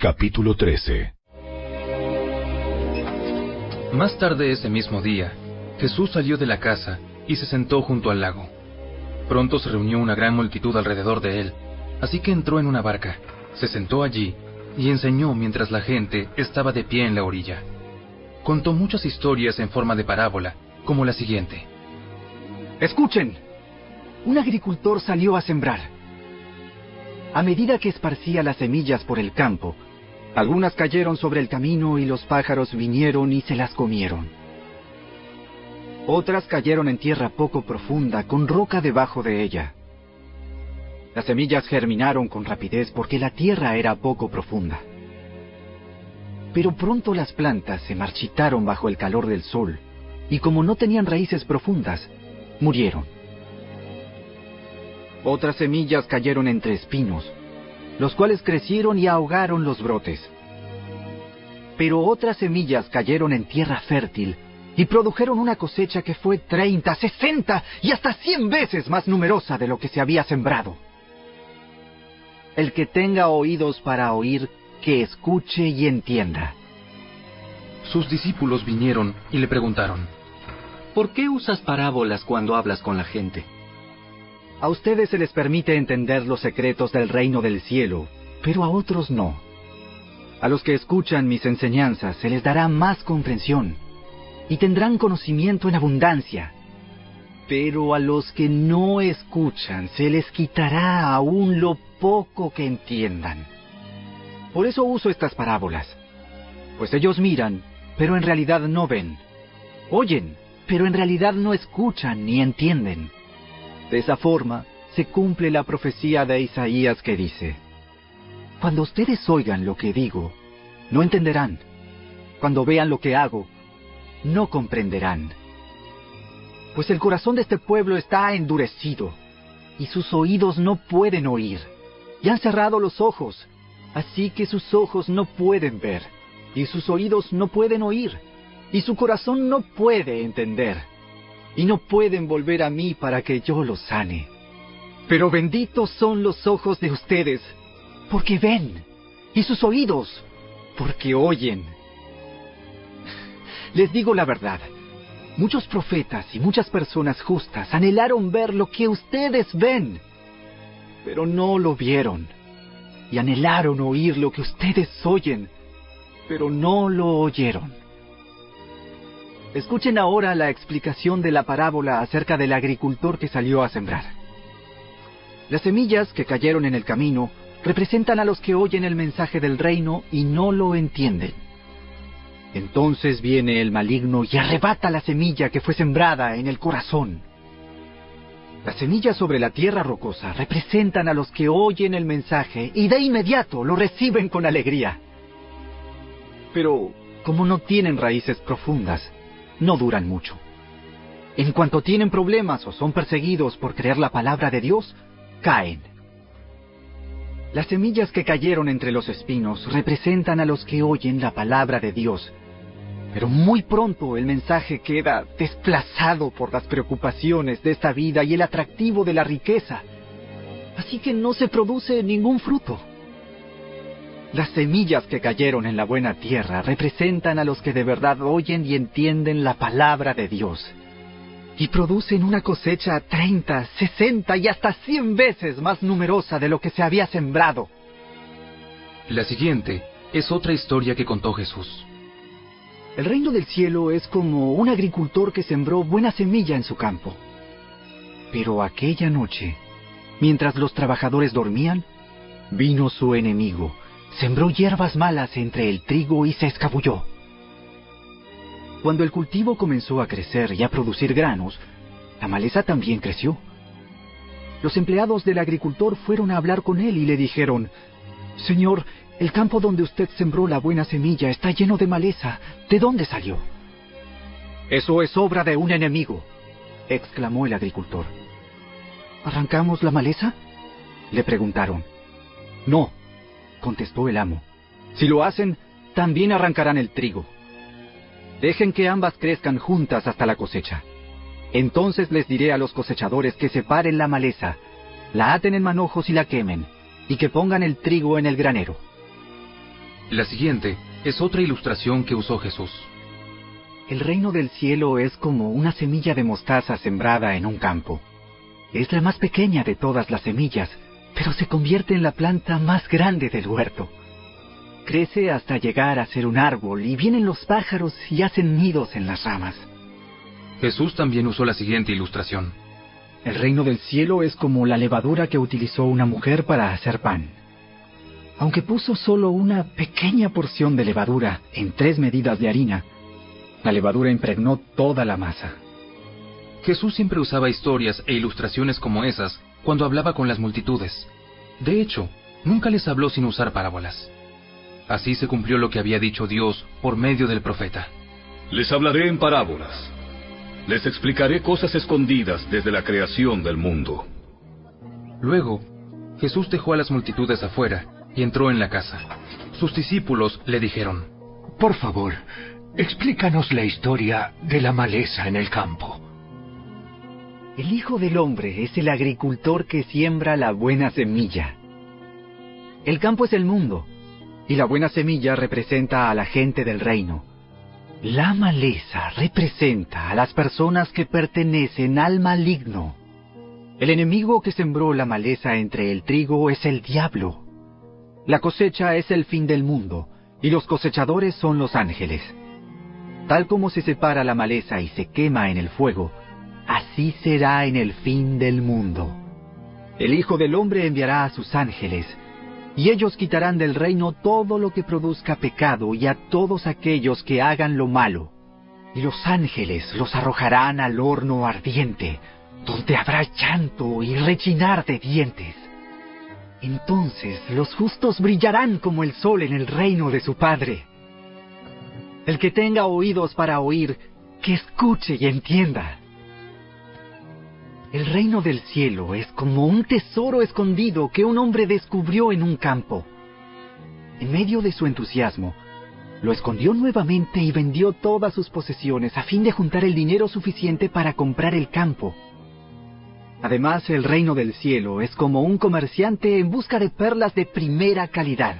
Capítulo 13. Más tarde ese mismo día, Jesús salió de la casa y se sentó junto al lago. Pronto se reunió una gran multitud alrededor de él, así que entró en una barca, se sentó allí y enseñó mientras la gente estaba de pie en la orilla. Contó muchas historias en forma de parábola, como la siguiente. Escuchen, un agricultor salió a sembrar. A medida que esparcía las semillas por el campo, algunas cayeron sobre el camino y los pájaros vinieron y se las comieron. Otras cayeron en tierra poco profunda, con roca debajo de ella. Las semillas germinaron con rapidez porque la tierra era poco profunda. Pero pronto las plantas se marchitaron bajo el calor del sol, y como no tenían raíces profundas, murieron. Otras semillas cayeron entre espinos, los cuales crecieron y ahogaron los brotes. Pero otras semillas cayeron en tierra fértil y produjeron una cosecha que fue 30, 60 y hasta 100 veces más numerosa de lo que se había sembrado. El que tenga oídos para oír, que escuche y entienda. Sus discípulos vinieron y le preguntaron, ¿por qué usas parábolas cuando hablas con la gente? A ustedes se les permite entender los secretos del reino del cielo, pero a otros no. A los que escuchan mis enseñanzas se les dará más comprensión, y tendrán conocimiento en abundancia. Pero a los que no escuchan se les quitará aún lo poco que entiendan. Por eso uso estas parábolas, pues ellos miran, pero en realidad no ven. Oyen, pero en realidad no escuchan ni entienden. De esa forma se cumple la profecía de Isaías que dice: cuando ustedes oigan lo que digo, no entenderán. Cuando vean lo que hago, no comprenderán. Pues el corazón de este pueblo está endurecido, y sus oídos no pueden oír, y han cerrado los ojos, así que sus ojos no pueden ver, y sus oídos no pueden oír, y su corazón no puede entender, y no pueden volver a mí para que yo los sane. Pero benditos son los ojos de ustedes, porque ven, y sus oídos, porque oyen. Les digo la verdad, muchos profetas y muchas personas justas anhelaron ver lo que ustedes ven, pero no lo vieron, y anhelaron oír lo que ustedes oyen, pero no lo oyeron. Escuchen ahora la explicación de la parábola acerca del agricultor que salió a sembrar. Las semillas que cayeron en el camino representan a los que oyen el mensaje del reino y no lo entienden. Entonces viene el maligno y arrebata la semilla que fue sembrada en el corazón. Las semillas sobre la tierra rocosa representan a los que oyen el mensaje y de inmediato lo reciben con alegría. Pero como no tienen raíces profundas, no duran mucho. En cuanto tienen problemas o son perseguidos por creer la palabra de Dios, caen. Las semillas que cayeron entre los espinos representan a los que oyen la palabra de Dios, pero muy pronto el mensaje queda desplazado por las preocupaciones de esta vida y el atractivo de la riqueza, así que no se produce ningún fruto. Las semillas que cayeron en la buena tierra representan a los que de verdad oyen y entienden la palabra de Dios, y producen una cosecha 30, 60 y hasta 100 veces más numerosa de lo que se había sembrado. La siguiente es otra historia que contó Jesús. El reino del cielo es como un agricultor que sembró buena semilla en su campo. Pero aquella noche, mientras los trabajadores dormían, vino su enemigo, sembró hierbas malas entre el trigo y se escabulló. Cuando el cultivo comenzó a crecer y a producir granos, la maleza también creció. Los empleados del agricultor fueron a hablar con él y le dijeron: «Señor, el campo donde usted sembró la buena semilla está lleno de maleza. ¿De dónde salió?» «Eso es obra de un enemigo», exclamó el agricultor. «¿Arrancamos la maleza?», le preguntaron. «No», contestó el amo. «Si lo hacen, también arrancarán el trigo. Dejen que ambas crezcan juntas hasta la cosecha. Entonces les diré a los cosechadores que separen la maleza, la aten en manojos y la quemen, y que pongan el trigo en el granero». La siguiente es otra ilustración que usó Jesús. El reino del cielo es como una semilla de mostaza sembrada en un campo. Es la más pequeña de todas las semillas, pero se convierte en la planta más grande del huerto. Crece hasta llegar a ser un árbol y vienen los pájaros y hacen nidos en las ramas. Jesús también usó la siguiente ilustración. El reino del cielo es como la levadura que utilizó una mujer para hacer pan. Aunque puso solo una pequeña porción de levadura en 3 medidas de harina, la levadura impregnó toda la masa. Jesús siempre usaba historias e ilustraciones como esas cuando hablaba con las multitudes. De hecho, nunca les habló sin usar parábolas. Así se cumplió lo que había dicho Dios por medio del profeta. Les hablaré en parábolas. Les explicaré cosas escondidas desde la creación del mundo. Luego, Jesús dejó a las multitudes afuera y entró en la casa. Sus discípulos le dijeron: Por favor, explícanos la historia de la maleza en el campo. El Hijo del Hombre es el agricultor que siembra la buena semilla. El campo es el mundo, y la buena semilla representa a la gente del reino. La maleza representa a las personas que pertenecen al maligno. El enemigo que sembró la maleza entre el trigo es el diablo. La cosecha es el fin del mundo, y los cosechadores son los ángeles. Tal como se separa la maleza y se quema en el fuego, así será en el fin del mundo. El Hijo del Hombre enviará a sus ángeles, y ellos quitarán del reino todo lo que produzca pecado y a todos aquellos que hagan lo malo. Y los ángeles los arrojarán al horno ardiente, donde habrá llanto y rechinar de dientes. Entonces los justos brillarán como el sol en el reino de su Padre. El que tenga oídos para oír, que escuche y entienda. El reino del cielo es como un tesoro escondido que un hombre descubrió en un campo. En medio de su entusiasmo, lo escondió nuevamente y vendió todas sus posesiones a fin de juntar el dinero suficiente para comprar el campo. Además, el reino del cielo es como un comerciante en busca de perlas de primera calidad.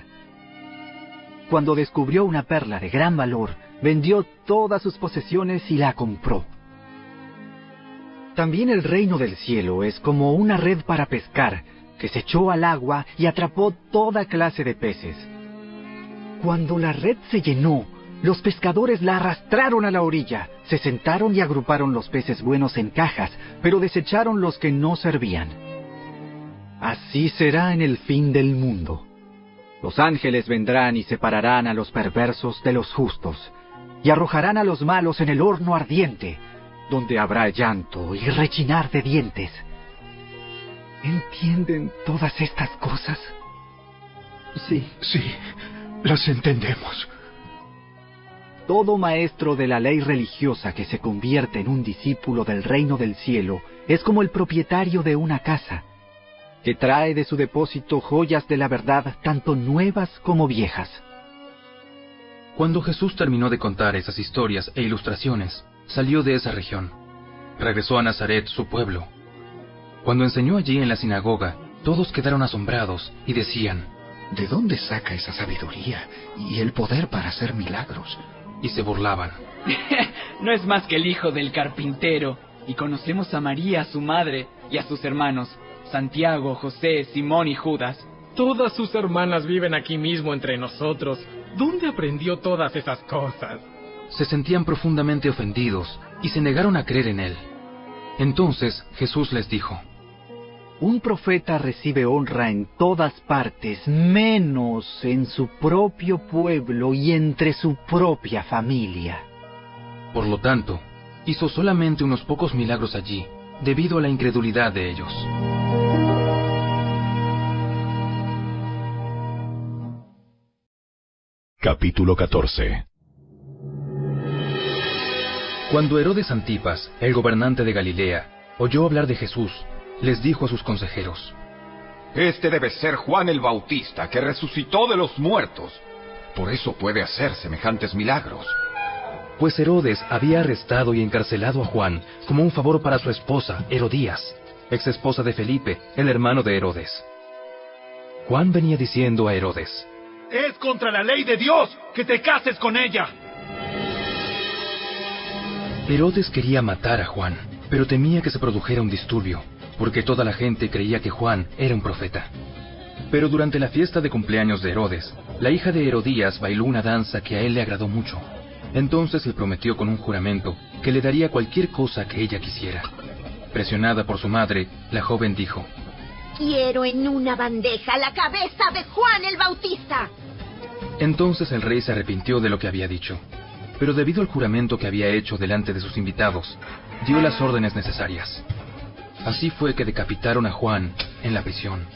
Cuando descubrió una perla de gran valor, vendió todas sus posesiones y la compró. También el reino del cielo es como una red para pescar, que se echó al agua y atrapó toda clase de peces. Cuando la red se llenó, los pescadores la arrastraron a la orilla, se sentaron y agruparon los peces buenos en cajas, pero desecharon los que no servían. Así será en el fin del mundo. Los ángeles vendrán y separarán a los perversos de los justos, y arrojarán a los malos en el horno ardiente, donde habrá llanto y rechinar de dientes. ¿Entienden todas estas cosas? Sí, las entendemos. Todo maestro de la ley religiosa que se convierte en un discípulo del reino del cielo es como el propietario de una casa, que trae de su depósito joyas de la verdad, tanto nuevas como viejas. Cuando Jesús terminó de contar esas historias e ilustraciones, salió de esa región. Regresó a Nazaret, su pueblo. Cuando enseñó allí en la sinagoga, todos quedaron asombrados y decían: ¿De dónde saca esa sabiduría y el poder para hacer milagros? Y se burlaban. No es más que el hijo del carpintero, y conocemos a María, su madre, y a sus hermanos, Santiago, José, Simón y Judas. Todas sus hermanas viven aquí mismo entre nosotros. ¿Dónde aprendió todas esas cosas? Se sentían profundamente ofendidos y se negaron a creer en él. Entonces Jesús les dijo: Un profeta recibe honra en todas partes, menos en su propio pueblo y entre su propia familia. Por lo tanto, hizo solamente unos pocos milagros allí, debido a la incredulidad de ellos. Capítulo 14. Cuando Herodes Antipas, el gobernante de Galilea, oyó hablar de Jesús, les dijo a sus consejeros: Este debe ser Juan el Bautista, que resucitó de los muertos. Por eso puede hacer semejantes milagros. Pues Herodes había arrestado y encarcelado a Juan como un favor para su esposa, Herodías, ex esposa de Felipe, el hermano de Herodes. Juan venía diciendo a Herodes: Es contra la ley de Dios que te cases con ella. Herodes quería matar a Juan, pero temía que se produjera un disturbio, porque toda la gente creía que Juan era un profeta. Pero durante la fiesta de cumpleaños de Herodes, la hija de Herodías bailó una danza que a él le agradó mucho. Entonces le prometió con un juramento que le daría cualquier cosa que ella quisiera. Presionada por su madre, la joven dijo: Quiero en una bandeja la cabeza de Juan el Bautista. Entonces el rey se arrepintió de lo que había dicho, pero debido al juramento que había hecho delante de sus invitados, dio las órdenes necesarias. Así fue que decapitaron a Juan en la prisión.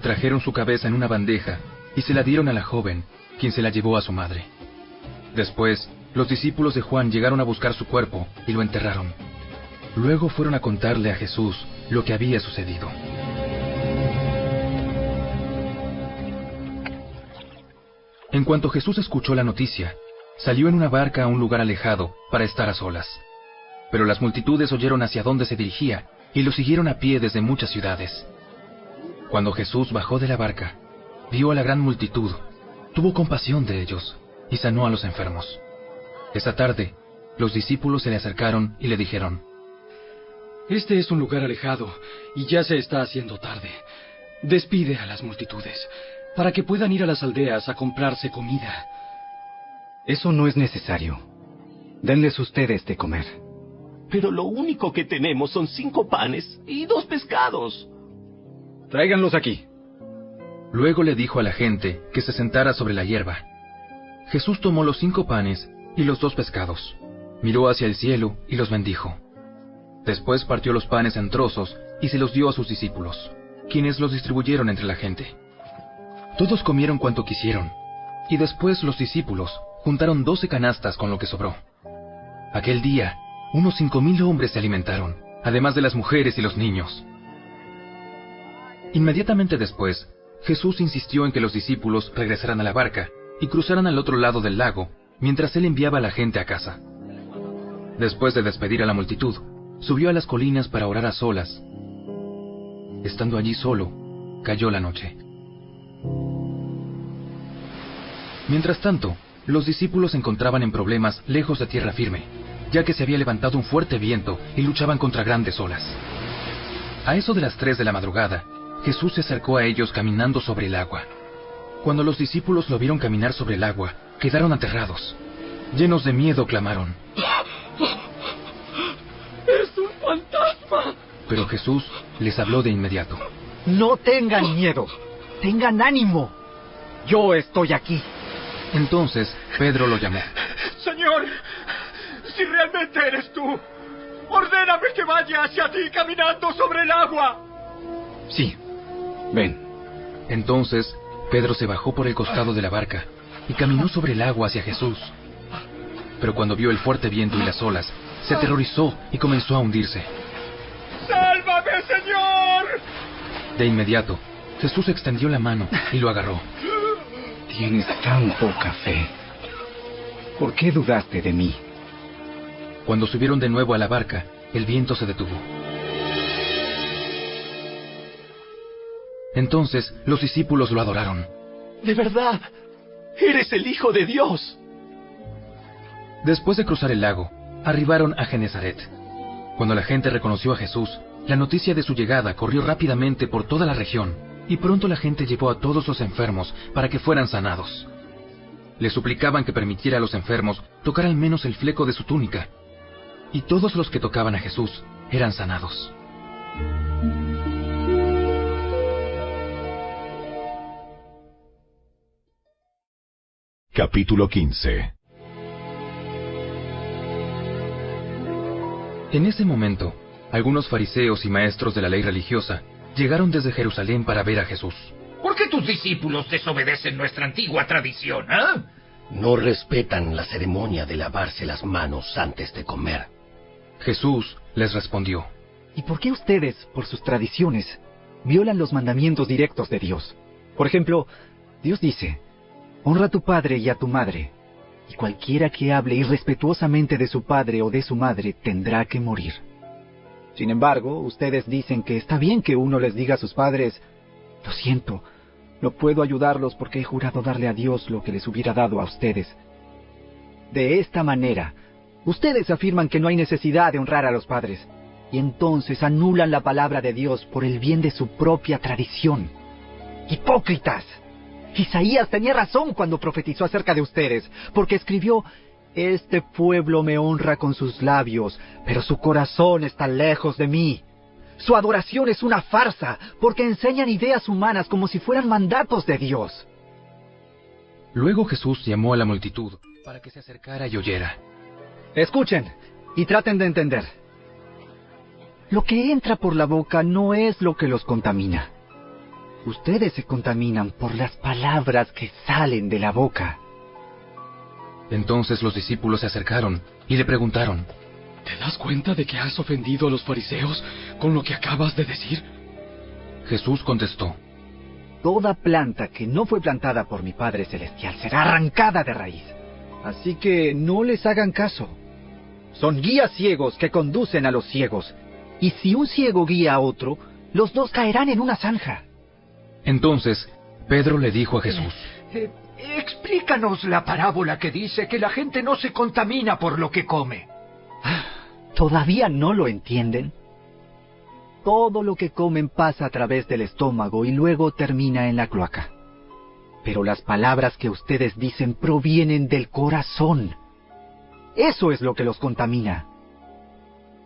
Trajeron su cabeza en una bandeja y se la dieron a la joven, quien se la llevó a su madre. Después, los discípulos de Juan llegaron a buscar su cuerpo y lo enterraron. Luego fueron a contarle a Jesús lo que había sucedido. En cuanto Jesús escuchó la noticia, salió en una barca a un lugar alejado para estar a solas. Pero las multitudes oyeron hacia dónde se dirigía y lo siguieron a pie desde muchas ciudades. Cuando Jesús bajó de la barca, vio a la gran multitud, tuvo compasión de ellos y sanó a los enfermos. Esa tarde, los discípulos se le acercaron y le dijeron: Este es un lugar alejado y ya se está haciendo tarde. Despide a las multitudes para que puedan ir a las aldeas a comprarse comida. Eso no es necesario. Denles ustedes de comer. Pero lo único que tenemos son 5 panes y 2 pescados. Tráiganlos aquí. Luego le dijo a la gente que se sentara sobre la hierba. Jesús tomó los 5 panes y los 2 pescados, miró hacia el cielo y los bendijo. Después partió los panes en trozos y se los dio a sus discípulos, quienes los distribuyeron entre la gente. Todos comieron cuanto quisieron, y después los discípulos juntaron 12 canastas con lo que sobró. Aquel día, unos 5,000 hombres se alimentaron, además de las mujeres y los niños. Inmediatamente después, Jesús insistió en que los discípulos regresaran a la barca y cruzaran al otro lado del lago, mientras él enviaba a la gente a casa. Después de despedir a la multitud, subió a las colinas para orar a solas. Estando allí solo, cayó la noche. Mientras tanto, los discípulos se encontraban en problemas lejos de tierra firme, ya que se había levantado un fuerte viento y luchaban contra grandes olas. A eso de las 3 de la madrugada, Jesús se acercó a ellos caminando sobre el agua. Cuando los discípulos lo vieron caminar sobre el agua, quedaron aterrados. Llenos de miedo, clamaron: ¡Es un fantasma! Pero Jesús les habló de inmediato. No tengan miedo, tengan ánimo. Yo estoy aquí. Entonces Pedro lo llamó. Señor, si realmente eres tú, ordéname que vaya hacia ti caminando sobre el agua. Sí, ven. Entonces Pedro se bajó por el costado de la barca y caminó sobre el agua hacia Jesús. Pero cuando vio el fuerte viento y las olas, se aterrorizó y comenzó a hundirse. ¡Sálvame, Señor! De inmediato, Jesús extendió la mano y lo agarró. Tienes tan poca fe. ¿Por qué dudaste de mí? Cuando subieron de nuevo a la barca, el viento se detuvo. Entonces los discípulos lo adoraron. ¡De verdad! ¡Eres el Hijo de Dios! Después de cruzar el lago, arribaron a Genezaret. Cuando la gente reconoció a Jesús, la noticia de su llegada corrió rápidamente por toda la región, y pronto la gente llevó a todos los enfermos para que fueran sanados. Le suplicaban que permitiera a los enfermos tocar al menos el fleco de su túnica, y todos los que tocaban a Jesús eran sanados. Capítulo 15. En ese momento, algunos fariseos y maestros de la ley religiosa llegaron desde Jerusalén para ver a Jesús. ¿Por qué tus discípulos desobedecen nuestra antigua tradición, ah? No respetan la ceremonia de lavarse las manos antes de comer. Jesús les respondió: ¿Y por qué ustedes, por sus tradiciones, violan los mandamientos directos de Dios? Por ejemplo, Dios dice: honra a tu padre y a tu madre, y cualquiera que hable irrespetuosamente de su padre o de su madre tendrá que morir. Sin embargo, ustedes dicen que está bien que uno les diga a sus padres: lo siento, No puedo ayudarlos porque he jurado darle a Dios lo que les hubiera dado a ustedes. De esta manera, ustedes afirman que no hay necesidad de honrar a los padres, y entonces anulan la palabra de Dios por el bien de su propia tradición. ¡Hipócritas! Isaías tenía razón cuando profetizó acerca de ustedes, porque escribió: este pueblo me honra con sus labios, pero su corazón está lejos de mí. Su adoración es una farsa, porque enseñan ideas humanas como si fueran mandatos de Dios. Luego Jesús llamó a la multitud para que se acercara y oyera. Escuchen y traten de entender. Lo que entra por la boca no es lo que los contamina. Ustedes se contaminan por las palabras que salen de la boca. Entonces los discípulos se acercaron y le preguntaron: ¿Te das cuenta de que has ofendido a los fariseos con lo que acabas de decir? Jesús contestó: Toda planta que no fue plantada por mi Padre Celestial será arrancada de raíz. Así que no les hagan caso. Son guías ciegos que conducen a los ciegos. Y si un ciego guía a otro, los dos caerán en una zanja. Entonces Pedro le dijo a Jesús: Explícanos la parábola que dice que la gente no se contamina por lo que come. ¿Todavía no lo entienden? Todo lo que comen pasa a través del estómago y luego termina en la cloaca. Pero las palabras que ustedes dicen provienen del corazón. Eso es lo que los contamina.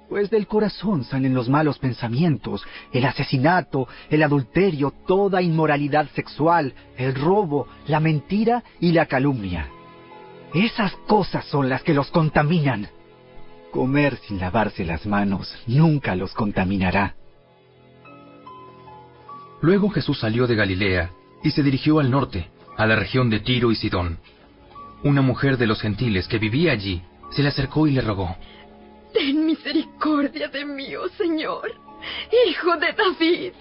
Pues del corazón salen los malos pensamientos, el asesinato, el adulterio, toda inmoralidad sexual, el robo, la mentira y la calumnia. Esas cosas son las que los contaminan. Comer sin lavarse las manos nunca los contaminará. Luego Jesús salió de Galilea y se dirigió al norte, a la región de Tiro y Sidón. Una mujer de los gentiles que vivía allí se le acercó y le rogó: Ten misericordia de mí, oh Señor, hijo de David.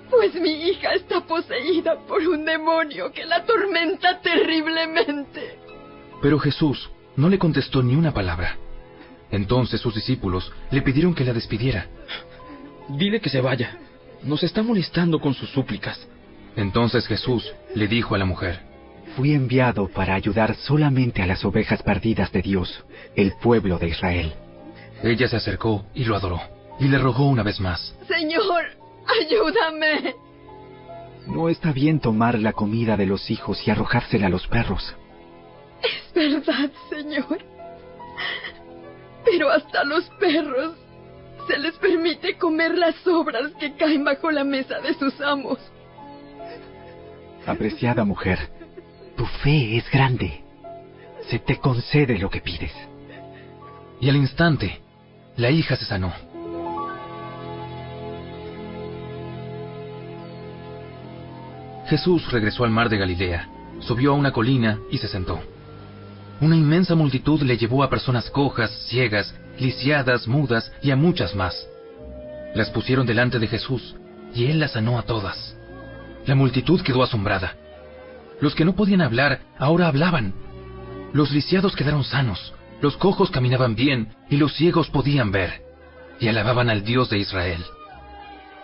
Pues mi hija está poseída por un demonio que la atormenta terriblemente. Pero Jesús no le contestó ni una palabra. Entonces sus discípulos le pidieron que la despidiera. Dile que se vaya. Nos está molestando con sus súplicas. Entonces Jesús le dijo a la mujer: Fui enviado para ayudar solamente a las ovejas perdidas de Dios, el pueblo de Israel. Ella se acercó y lo adoró, y le rogó una vez más: Señor, ayúdame. No está bien tomar la comida de los hijos y arrojársela a los perros. Es verdad, Señor. Pero hasta a los perros se les permite comer las sobras que caen bajo la mesa de sus amos. Apreciada mujer, tu fe es grande. Se te concede lo que pides. Y al instante, la hija se sanó. Jesús regresó al mar de Galilea, subió a una colina y se sentó. Una inmensa multitud le llevó a personas cojas, ciegas, lisiadas, mudas y a muchas más. Las pusieron delante de Jesús y él las sanó a todas. La multitud quedó asombrada. Los que no podían hablar ahora hablaban. Los lisiados quedaron sanos, los cojos caminaban bien y los ciegos podían ver, y alababan al Dios de Israel.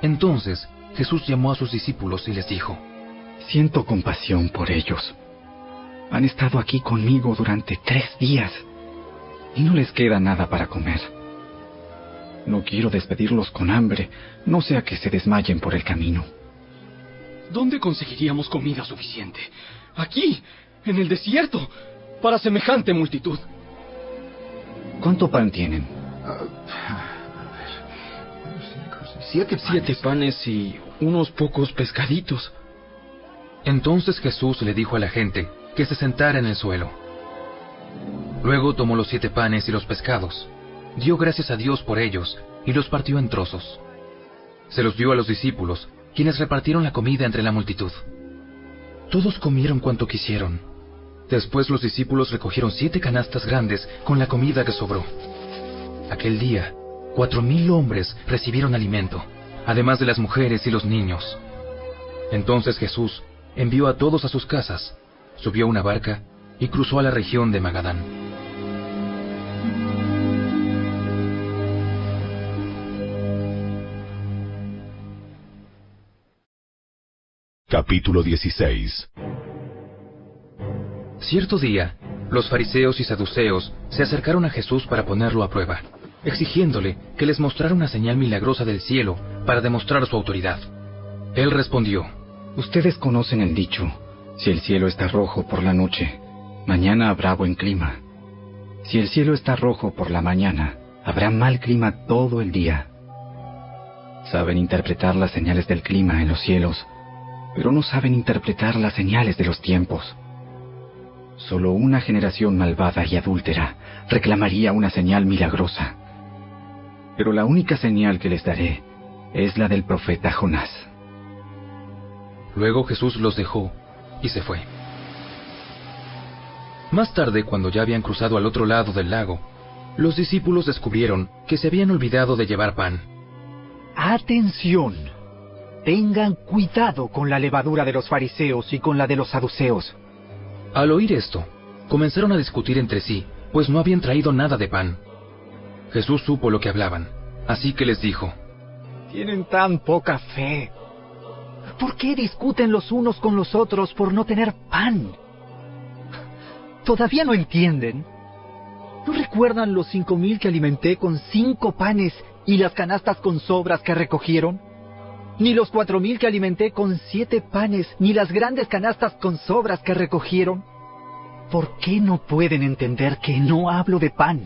Entonces Jesús llamó a sus discípulos y les dijo: Siento compasión por ellos. Han estado aquí conmigo durante 3 días y no les queda nada para comer. No quiero despedirlos con hambre, no sea que se desmayen por el camino. ¿Dónde conseguiríamos comida suficiente? Aquí, en el desierto, para semejante multitud. ¿Cuánto pan tienen? 7 panes y unos pocos pescaditos. Entonces Jesús le dijo a la gente que se sentara en el suelo. Luego tomó los 7 panes y los pescados, dio gracias a Dios por ellos y los partió en trozos. Se los dio a los discípulos, quienes repartieron la comida entre la multitud. Todos comieron cuanto quisieron. Después los discípulos recogieron 7 canastas grandes con la comida que sobró. Aquel día, 4,000 hombres recibieron alimento, además de las mujeres y los niños. Entonces Jesús envió a todos a sus casas, subió a una barca y cruzó a la región de Magadán. Capítulo 16. Cierto día, los fariseos y saduceos se acercaron a Jesús para ponerlo a prueba, exigiéndole que les mostrara una señal milagrosa del cielo para demostrar su autoridad. Él respondió: Ustedes conocen el dicho: si el cielo está rojo por la noche, mañana habrá buen clima. Si el cielo está rojo por la mañana, habrá mal clima todo el día. Saben interpretar las señales del clima en los cielos, pero no saben interpretar las señales de los tiempos. Solo una generación malvada y adúltera reclamaría una señal milagrosa. Pero la única señal que les daré es la del profeta Jonás. Luego Jesús los dejó y se fue. Más tarde, cuando ya habían cruzado al otro lado del lago, los discípulos descubrieron que se habían olvidado de llevar pan. ¡Atención! Tengan cuidado con la levadura de los fariseos y con la de los saduceos. Al oír esto, comenzaron a discutir entre sí, pues no habían traído nada de pan. Jesús supo lo que hablaban, así que les dijo: Tienen tan poca fe. ¿Por qué discuten los unos con los otros por no tener pan? ¿Todavía no entienden? ¿No recuerdan los 5,000 que alimenté con 5 panes y las canastas con sobras que recogieron? Ni los 4,000 que alimenté con 7 panes, ni las grandes canastas con sobras que recogieron. ¿Por qué no pueden entender que no hablo de pan?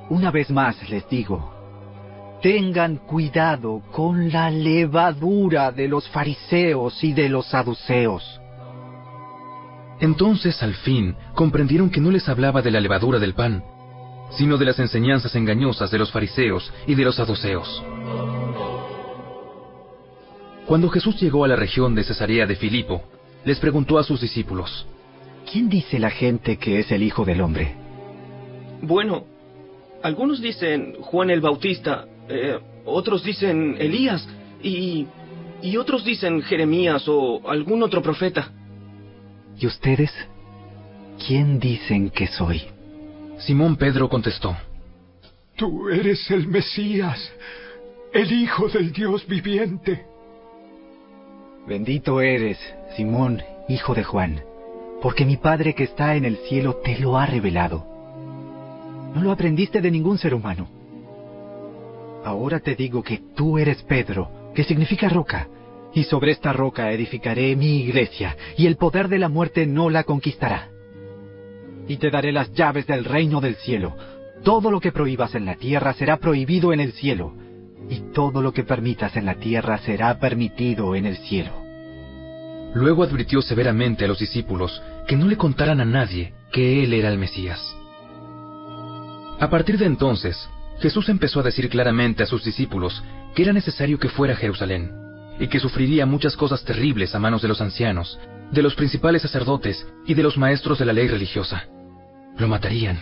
Una vez más les digo, tengan cuidado con la levadura de los fariseos y de los saduceos. Entonces, al fin, comprendieron que no les hablaba de la levadura del pan, sino de las enseñanzas engañosas de los fariseos y de los saduceos. Cuando Jesús llegó a la región de Cesarea de Filipo, les preguntó a sus discípulos: ¿Quién dice la gente que es el Hijo del Hombre? Bueno, algunos dicen Juan el Bautista, otros dicen Elías, y otros dicen Jeremías o algún otro profeta. ¿Y ustedes? ¿Quién dicen que soy? Simón Pedro contestó: Tú eres el Mesías, el Hijo del Dios viviente. Bendito eres, Simón, hijo de Juan, porque mi Padre que está en el cielo te lo ha revelado. No lo aprendiste de ningún ser humano. Ahora te digo que tú eres Pedro, que significa roca, y sobre esta roca edificaré mi iglesia, y el poder de la muerte no la conquistará. Y te daré las llaves del reino del cielo. Todo lo que prohíbas en la tierra será prohibido en el cielo, y todo lo que permitas en la tierra será permitido en el cielo. Luego advirtió severamente a los discípulos que no le contaran a nadie que él era el Mesías. A partir de entonces, Jesús empezó a decir claramente a sus discípulos que era necesario que fuera a Jerusalén, y que sufriría muchas cosas terribles a manos de los ancianos, de los principales sacerdotes y de los maestros de la ley religiosa. Lo matarían,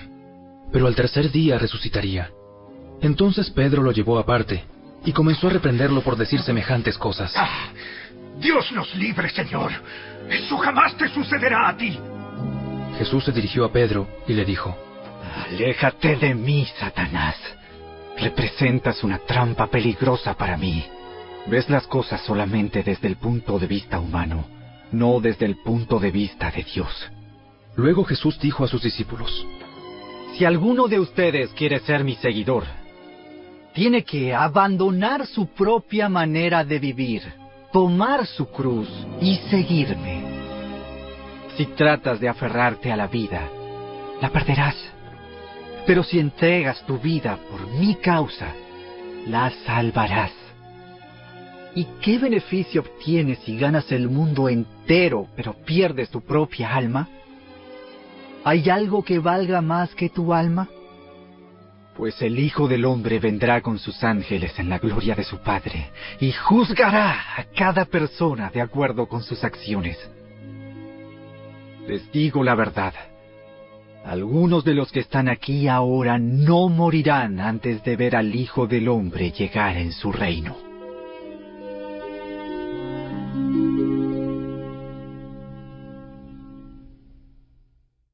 pero al tercer día resucitaría. Entonces Pedro lo llevó aparte y comenzó a reprenderlo por decir semejantes cosas. Dios nos libre, Señor. Eso jamás te sucederá a ti. Jesús se dirigió a Pedro y le dijo: Aléjate de mí, Satanás. Representas una trampa peligrosa para mí. Ves las cosas solamente desde el punto de vista humano, no desde el punto de vista de Dios. Luego Jesús dijo a sus discípulos: Si alguno de ustedes quiere ser mi seguidor, tiene que abandonar su propia manera de vivir, tomar su cruz y seguirme. Si tratas de aferrarte a la vida, la perderás. Pero si entregas tu vida por mi causa, la salvarás. ¿Y qué beneficio obtienes si ganas el mundo entero, pero pierdes tu propia alma? ¿Hay algo que valga más que tu alma? Pues el Hijo del Hombre vendrá con sus ángeles en la gloria de su Padre, y juzgará a cada persona de acuerdo con sus acciones. Les digo la verdad, algunos de los que están aquí ahora no morirán antes de ver al Hijo del Hombre llegar en su reino.